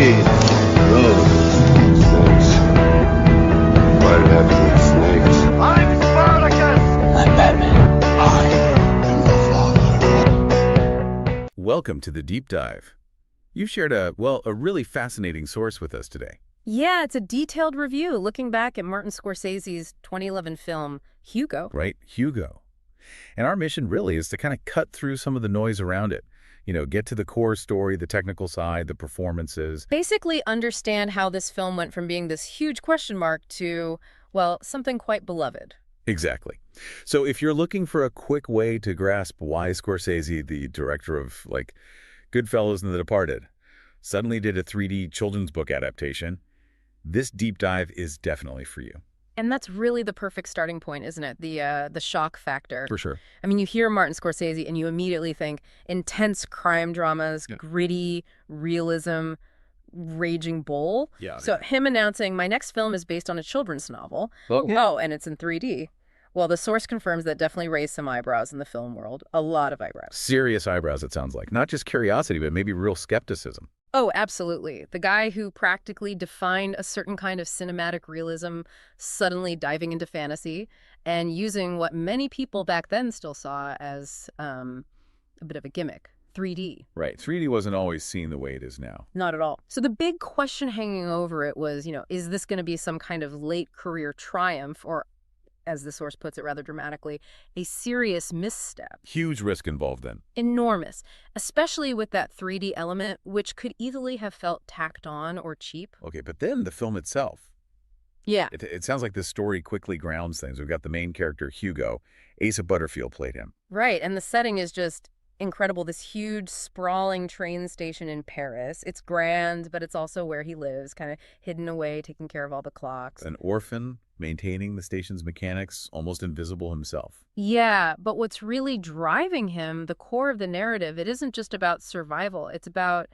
Road. Snakes. Why did it have to be snakes? I'm Spartacus! I'm Batman. I am the Father. Welcome to the Deep Dive. You've shared a really fascinating source with us today. Yeah, it's a detailed review looking back at Martin Scorsese's 2011 film, Hugo. Right, Hugo. And our mission really is to kind of cut through some of the noise around it. You know, get to the core story, the technical side, the performances. Basically understand how this film went from being this huge question mark to, well, something quite beloved. Exactly. So if you're looking for a quick way to grasp why Scorsese, the director of, like, Goodfellas and The Departed, suddenly did a 3D children's book adaptation, this deep dive is definitely for you. And that's really the perfect starting point, isn't it? The shock factor. For sure. I mean, you hear Martin Scorsese and you immediately think intense crime dramas, gritty realism, raging bull. Yeah. So him announcing, my next film is based on a children's novel. Oh, And it's in 3D. Well, the source confirms that definitely raised some eyebrows in the film world. A lot of eyebrows. serious eyebrows, it sounds like. Not just curiosity, but maybe real skepticism. Oh, absolutely. The guy who practically defined a certain kind of cinematic realism suddenly diving into fantasy and using what many people back then still saw as a bit of a gimmick, 3D. Right. 3D wasn't always seen the way it is now. Not at all. So the big question hanging over it was, is this going to be some kind of late career triumph or, as the source puts it rather dramatically, a serious misstep? Huge risk involved then. Enormous, especially with that 3D element, which could easily have felt tacked on or cheap. Okay, but then the film itself. Yeah. It sounds like this story quickly grounds things. We've got the main character, Hugo. Asa Butterfield played him. Right, and the setting is just incredible. This huge, sprawling train station in Paris. It's grand, but it's also where he lives, kind of hidden away, taking care of all the clocks. An orphan, maintaining the station's mechanics, almost invisible himself. Yeah, but what's really driving him, the core of the narrative, it isn't just about survival. It's about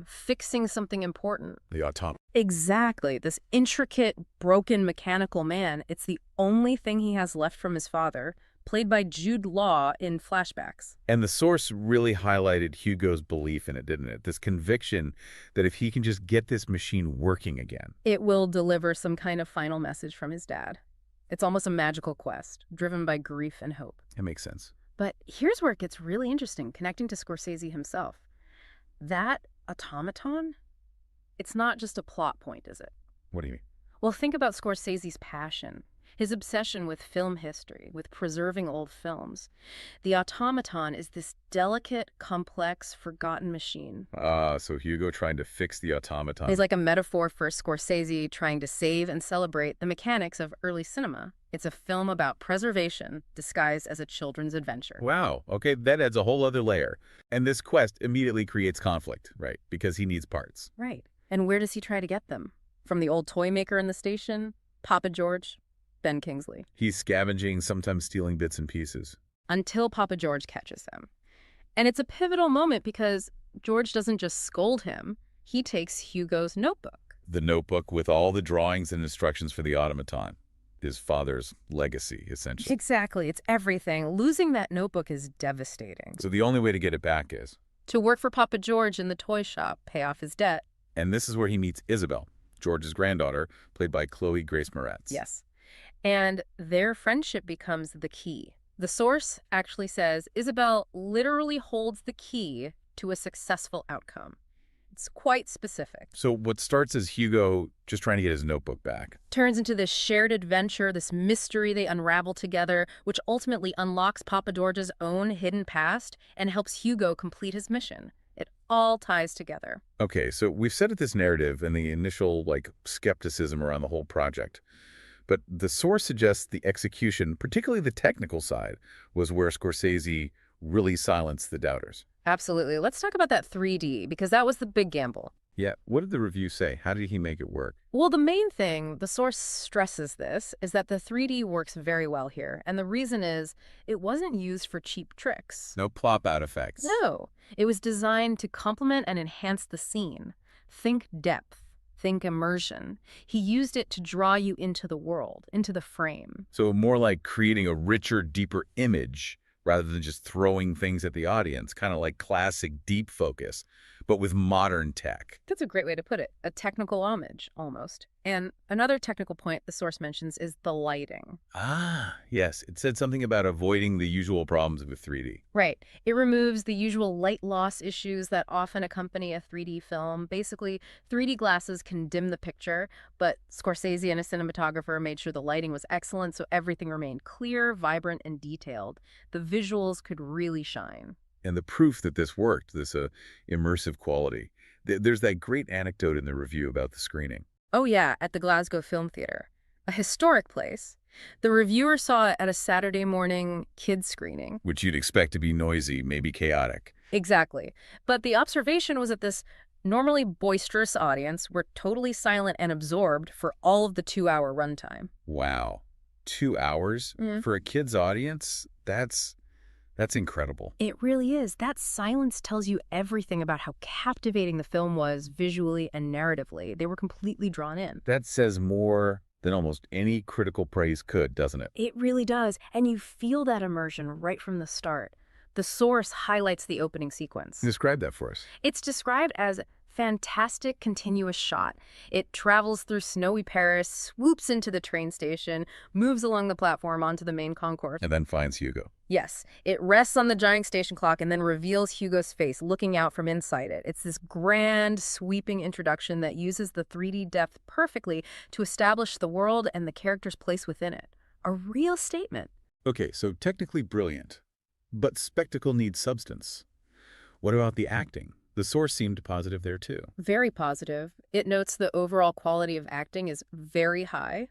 fixing something important. The automaton. Exactly. This intricate, broken mechanical man, it's the only thing he has left from his father, played by Jude Law in flashbacks. And the source really highlighted Hugo's belief in it, didn't it? This conviction that if he can just get this machine working again, it will deliver some kind of final message from his dad. It's almost a magical quest, driven by grief and hope. it makes sense. But here's where it gets really interesting, connecting to Scorsese himself. That automaton, it's not just a plot point, is it? What do you mean? Well, think about Scorsese's passion, his obsession with film history, with preserving old films. The automaton is this delicate, complex, forgotten machine. So Hugo trying to fix the automaton. He's like a metaphor for Scorsese trying to save and celebrate the mechanics of early cinema. It's a film about preservation disguised as a children's adventure. Wow. Okay, that adds a whole other layer. And this quest immediately creates conflict, right? Because he needs parts. Right. And where does he try to get them? From the old toy maker in the station? Papa George? Ben Kingsley. He's scavenging, sometimes stealing bits and pieces. Until Papa George catches him. And it's a pivotal moment because George doesn't just scold him. He takes Hugo's notebook. The notebook with all the drawings and instructions for the automaton. His father's legacy, essentially. Exactly. It's everything. Losing that notebook is devastating. So the only way to get it back is? To work for Papa George in the toy shop, pay off his debt. And this is where he meets Isabelle, George's granddaughter, played by Chloe Grace Moretz. Yes. And their friendship becomes the key. The source actually says Isabelle literally holds the key to a successful outcome. It's quite specific. So what starts as Hugo just trying to get his notebook back Turns into this shared adventure, this mystery they unravel together, which ultimately unlocks Papa George's own hidden past and helps Hugo complete his mission. It all ties together. Okay, so we've set at this narrative and the initial, skepticism around the whole project. But the source suggests the execution, particularly the technical side, was where Scorsese really silenced the doubters. Absolutely. Let's talk about that 3D, because that was the big gamble. Yeah, what did the review say? How did he make it work? Well, the main thing, the source stresses this, is that the 3D works very well here. And the reason is it wasn't used for cheap tricks. No plop-out effects. No. It was designed to complement and enhance the scene. Think depth. Think immersion. He used it to draw you into the world, into the frame. So more like creating a richer, deeper image rather than just throwing things at the audience, kind of like classic deep focus. but with modern tech. That's a great way to put it. A technical homage, almost. And another technical point the source mentions is the lighting. Ah, yes. It said something about avoiding the usual problems with 3D. Right. It removes the usual light loss issues that often accompany a 3D film. Basically, 3D glasses can dim the picture, but Scorsese and a cinematographer made sure the lighting was excellent so everything remained clear, vibrant, and detailed. The visuals could really shine. And the proof that this worked, this immersive quality. There's that great anecdote in the review about the screening. Oh yeah, at the Glasgow Film Theatre. A historic place. The reviewer saw it at a Saturday morning kids screening. Which you'd expect to be noisy, maybe chaotic. Exactly. But the observation was that this normally boisterous audience were totally silent and absorbed for all of the 2-hour runtime. Wow. 2 hours? For a kid's audience? That's incredible. It really is. That silence tells you everything about how captivating the film was visually and narratively. They were completely drawn in. That says more than almost any critical praise could, doesn't it? It really does. And you feel that immersion right from the start. The source highlights the opening sequence. Describe that for us. It's described as fantastic continuous shot. It travels through snowy Paris, swoops into the train station, moves along the platform onto the main concourse. And then finds Hugo. Yes, it rests on the giant station clock and then reveals Hugo's face looking out from inside it. It's this grand, sweeping introduction that uses the 3D depth perfectly to establish the world and the character's place within it. A real statement. Okay, so technically brilliant, but spectacle needs substance. What about the acting? The source seemed positive there too. Very positive. It notes the overall quality of acting is very high,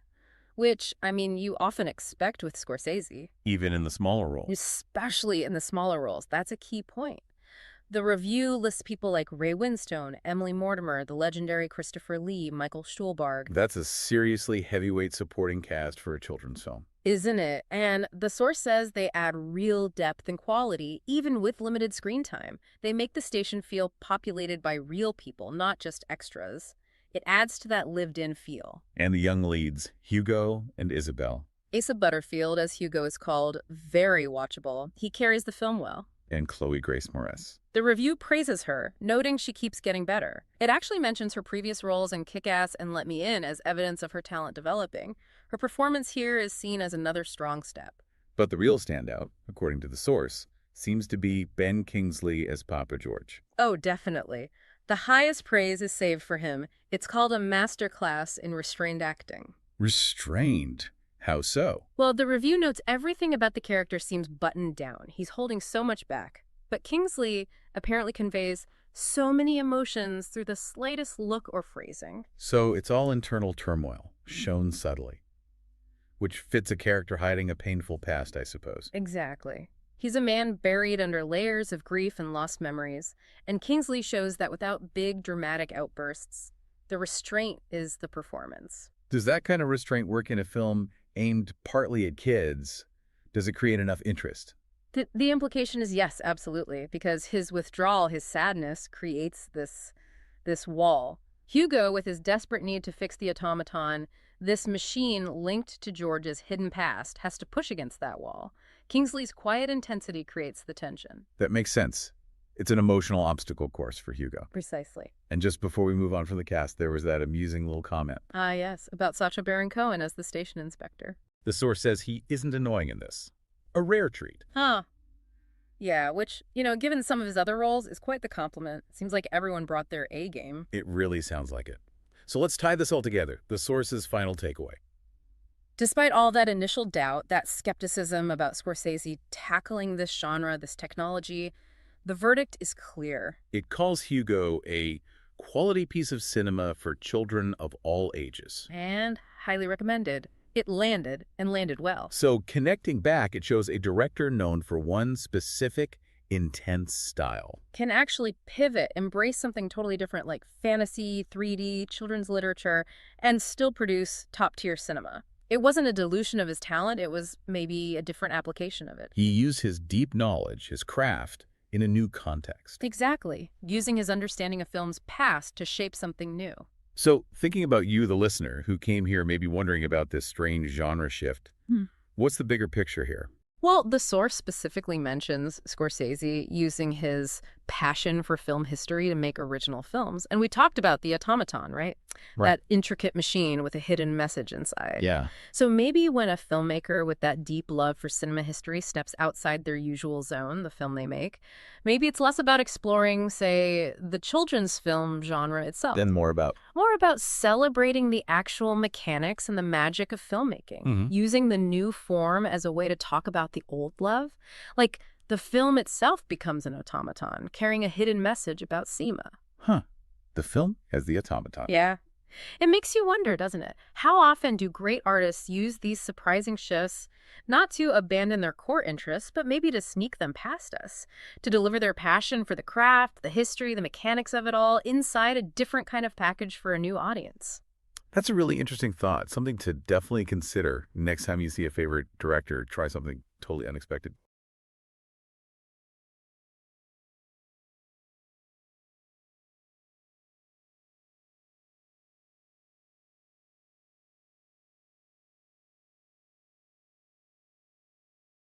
which, I mean, you often expect with Scorsese. Even in the smaller roles. Especially in the smaller roles. That's a key point. The review lists people like Ray Winstone, Emily Mortimer, the legendary Christopher Lee, Michael Stuhlbarg. That's a seriously heavyweight supporting cast for a children's film. Isn't it? And the source says they add real depth and quality, even with limited screen time. They make the station feel populated by real people, not just extras. It adds to that lived-in feel. And the young leads, Hugo and Isabelle. Asa Butterfield, as Hugo is called, very watchable. He carries the film well. And Chloe Grace Moretz. The review praises her, noting she keeps getting better. It actually mentions her previous roles in Kick-Ass and Let Me In as evidence of her talent developing. Her performance here is seen as another strong step. But the real standout, according to the source, seems to be Ben Kingsley as Papa George. Oh, definitely. The highest praise is saved for him. It's called a masterclass in restrained acting. Restrained? How so? Well, the review notes everything about the character seems buttoned down. He's holding so much back. But Kingsley apparently conveys so many emotions through the slightest look or phrasing. So it's all internal turmoil, shown subtly. Which fits a character hiding a painful past, I suppose. Exactly. He's a man buried under layers of grief and lost memories. And Kingsley shows that without big, dramatic outbursts, the restraint is the performance. Does that kind of restraint work in a film aimed partly at kids? Does it create enough interest? The implication is yes, absolutely, because his withdrawal, his sadness, creates this wall. Hugo, with his desperate need to fix the automaton, this machine linked to George's hidden past, has to push against that wall. Kingsley's quiet intensity creates the tension. That makes sense. It's an emotional obstacle course for Hugo. Precisely. And just before we move on from the cast, there was that amusing little comment. Ah, yes, about Sacha Baron Cohen as the station inspector. The source says he isn't annoying in this. A rare treat. Huh. Yeah, which, given some of his other roles, is quite the compliment. Seems like everyone brought their A game. It really sounds like it. So let's tie this all together. The source's final takeaway. Despite all that initial doubt, that skepticism about Scorsese tackling this genre, this technology, the verdict is clear. It calls Hugo a quality piece of cinema for children of all ages. And highly recommended. It landed, and landed well. So connecting back, it shows a director known for one specific, intense style. Can actually pivot, embrace something totally different like fantasy, 3D, children's literature, and still produce top-tier cinema. It wasn't a dilution of his talent, it was maybe a different application of it. He used his deep knowledge, his craft, in a new context. Exactly. Using his understanding of film's past to shape something new. So, thinking about you, the listener, who came here maybe wondering about this strange genre shift, what's the bigger picture here? Well, the source specifically mentions Scorsese using his passion for film history to make original films. And we talked about the automaton, right? Right. That intricate machine with a hidden message inside. Yeah. So maybe when a filmmaker with that deep love for cinema history steps outside their usual zone, the film they make, maybe it's less about exploring, say, the children's film genre itself. Then more about... More about celebrating the actual mechanics and the magic of filmmaking, using the new form as a way to talk about the old love. Like, the film itself becomes an automaton, carrying a hidden message about cinema. Huh. The film as the automaton. Yeah. It makes you wonder, doesn't it? How often do great artists use these surprising shifts not to abandon their core interests, but maybe to sneak them past us, to deliver their passion for the craft, the history, the mechanics of it all inside a different kind of package for a new audience? That's a really interesting thought, something to definitely consider next time you see a favorite director try something totally unexpected.